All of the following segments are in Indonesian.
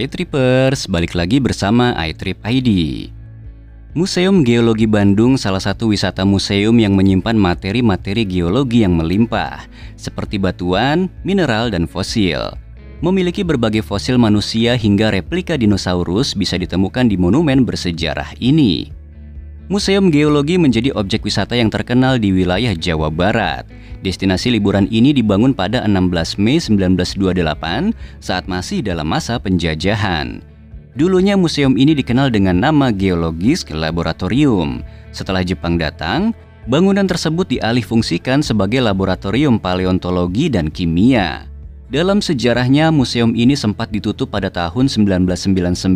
Hai Trippers, balik lagi bersama iTrip ID. Museum Geologi Bandung salah satu wisata museum yang menyimpan materi-materi geologi yang melimpah, seperti batuan, mineral, dan fosil. Memiliki berbagai fosil manusia hingga replika dinosaurus bisa ditemukan di monumen bersejarah ini. Museum Geologi menjadi objek wisata yang terkenal di wilayah Jawa Barat. Destinasi liburan ini dibangun pada 16 Mei 1928 saat masih dalam masa penjajahan. Dulunya museum ini dikenal dengan nama Geologisk Laboratorium. Setelah Jepang datang, bangunan tersebut dialihfungsikan sebagai laboratorium paleontologi dan kimia. Dalam sejarahnya, museum ini sempat ditutup pada tahun 1999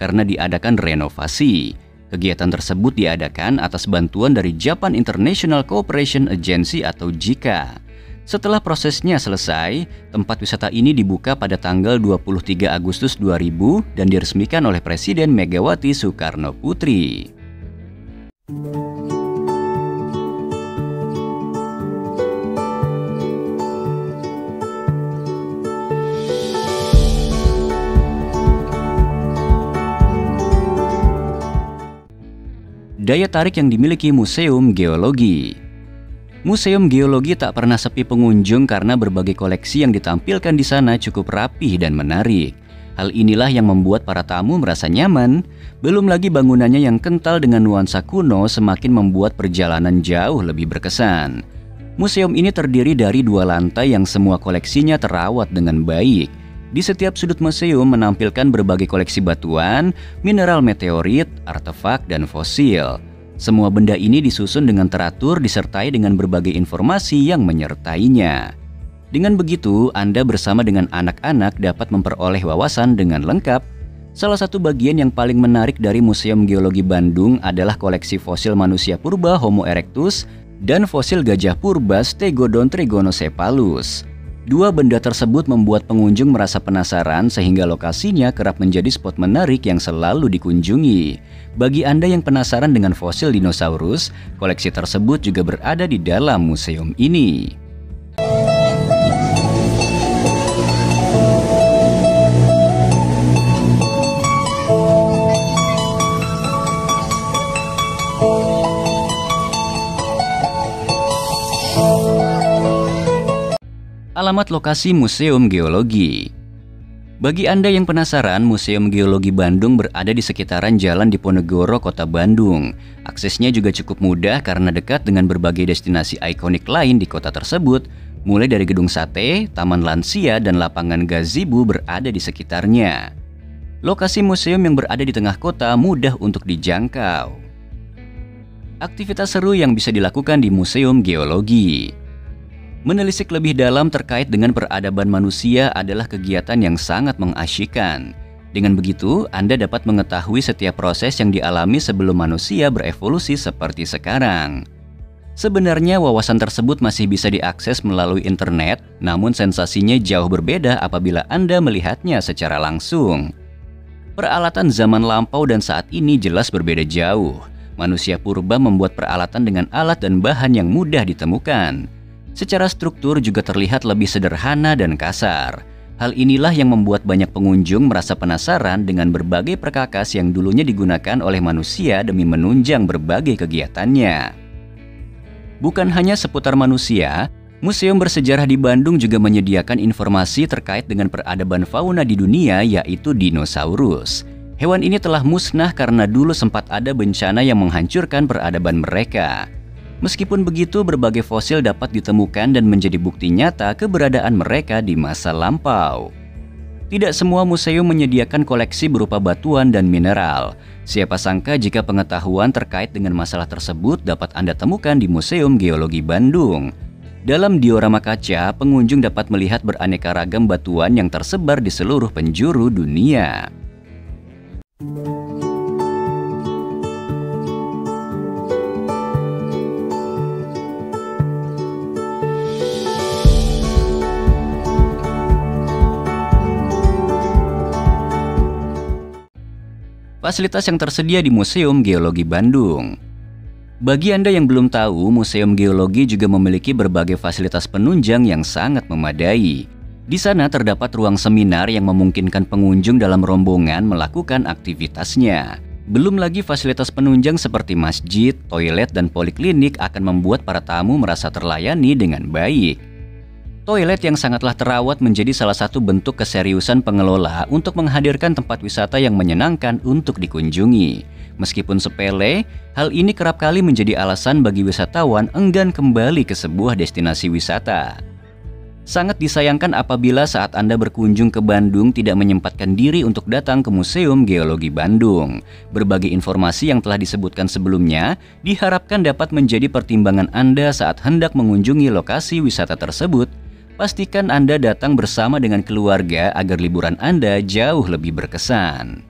karena diadakan renovasi. Kegiatan tersebut diadakan atas bantuan dari Japan International Cooperation Agency atau JICA. Setelah prosesnya selesai, tempat wisata ini dibuka pada tanggal 23 Agustus 2000 dan diresmikan oleh Presiden Megawati Soekarno Putri. Daya tarik yang dimiliki Museum Geologi. Museum Geologi tak pernah sepi pengunjung karena berbagai koleksi yang ditampilkan di sana cukup rapih dan menarik. Hal inilah yang membuat para tamu merasa nyaman. Belum lagi bangunannya yang kental dengan nuansa kuno semakin membuat perjalanan jauh lebih berkesan. Museum ini terdiri dari 2 lantai yang semua koleksinya terawat dengan baik. Di setiap sudut museum menampilkan berbagai koleksi batuan, mineral meteorit, artefak, dan fosil. Semua benda ini disusun dengan teratur disertai dengan berbagai informasi yang menyertainya. Dengan begitu, Anda bersama dengan anak-anak dapat memperoleh wawasan dengan lengkap. Salah satu bagian yang paling menarik dari Museum Geologi Bandung adalah koleksi fosil manusia purba Homo erectus dan fosil gajah purba Stegodon trigonocephalus. 2 benda tersebut membuat pengunjung merasa penasaran sehingga lokasinya kerap menjadi spot menarik yang selalu dikunjungi. Bagi Anda yang penasaran dengan fosil dinosaurus, koleksi tersebut juga berada di dalam museum ini. Alamat lokasi Museum Geologi. Bagi Anda yang penasaran, Museum Geologi Bandung berada di sekitaran Jalan Diponegoro, Kota Bandung. Aksesnya juga cukup mudah karena dekat dengan berbagai destinasi ikonik lain di kota tersebut, mulai dari Gedung Sate, Taman Lansia, dan lapangan gazebo berada di sekitarnya. Lokasi museum yang berada di tengah kota mudah untuk dijangkau. Aktivitas seru yang bisa dilakukan di Museum Geologi. Menelisik lebih dalam terkait dengan peradaban manusia adalah kegiatan yang sangat mengasyikkan. Dengan begitu, Anda dapat mengetahui setiap proses yang dialami sebelum manusia berevolusi seperti sekarang. Sebenarnya wawasan tersebut masih bisa diakses melalui internet, namun sensasinya jauh berbeda apabila Anda melihatnya secara langsung. Peralatan zaman lampau dan saat ini jelas berbeda jauh. Manusia purba membuat peralatan dengan alat dan bahan yang mudah ditemukan. Secara struktur juga terlihat lebih sederhana dan kasar. Hal inilah yang membuat banyak pengunjung merasa penasaran dengan berbagai perkakas yang dulunya digunakan oleh manusia demi menunjang berbagai kegiatannya. Bukan hanya seputar manusia, Museum Bersejarah di Bandung juga menyediakan informasi terkait dengan peradaban fauna di dunia, yaitu dinosaurus. Hewan ini telah musnah karena dulu sempat ada bencana yang menghancurkan peradaban mereka. Meskipun begitu, berbagai fosil dapat ditemukan dan menjadi bukti nyata keberadaan mereka di masa lampau. Tidak semua museum menyediakan koleksi berupa batuan dan mineral. Siapa sangka jika pengetahuan terkait dengan masalah tersebut dapat Anda temukan di Museum Geologi Bandung. Dalam diorama kaca, pengunjung dapat melihat beraneka ragam batuan yang tersebar di seluruh penjuru dunia. Fasilitas yang tersedia di Museum Geologi Bandung. Bagi Anda yang belum tahu, Museum Geologi juga memiliki berbagai fasilitas penunjang yang sangat memadai. Di sana terdapat ruang seminar yang memungkinkan pengunjung dalam rombongan melakukan aktivitasnya. Belum lagi fasilitas penunjang seperti masjid, toilet, dan poliklinik akan membuat para tamu merasa terlayani dengan baik. Toilet yang sangatlah terawat menjadi salah satu bentuk keseriusan pengelola untuk menghadirkan tempat wisata yang menyenangkan untuk dikunjungi. Meskipun sepele, hal ini kerap kali menjadi alasan bagi wisatawan enggan kembali ke sebuah destinasi wisata. Sangat disayangkan apabila saat Anda berkunjung ke Bandung tidak menyempatkan diri untuk datang ke Museum Geologi Bandung. Berbagai informasi yang telah disebutkan sebelumnya diharapkan dapat menjadi pertimbangan Anda saat hendak mengunjungi lokasi wisata tersebut. Pastikan Anda datang bersama dengan keluarga agar liburan Anda jauh lebih berkesan.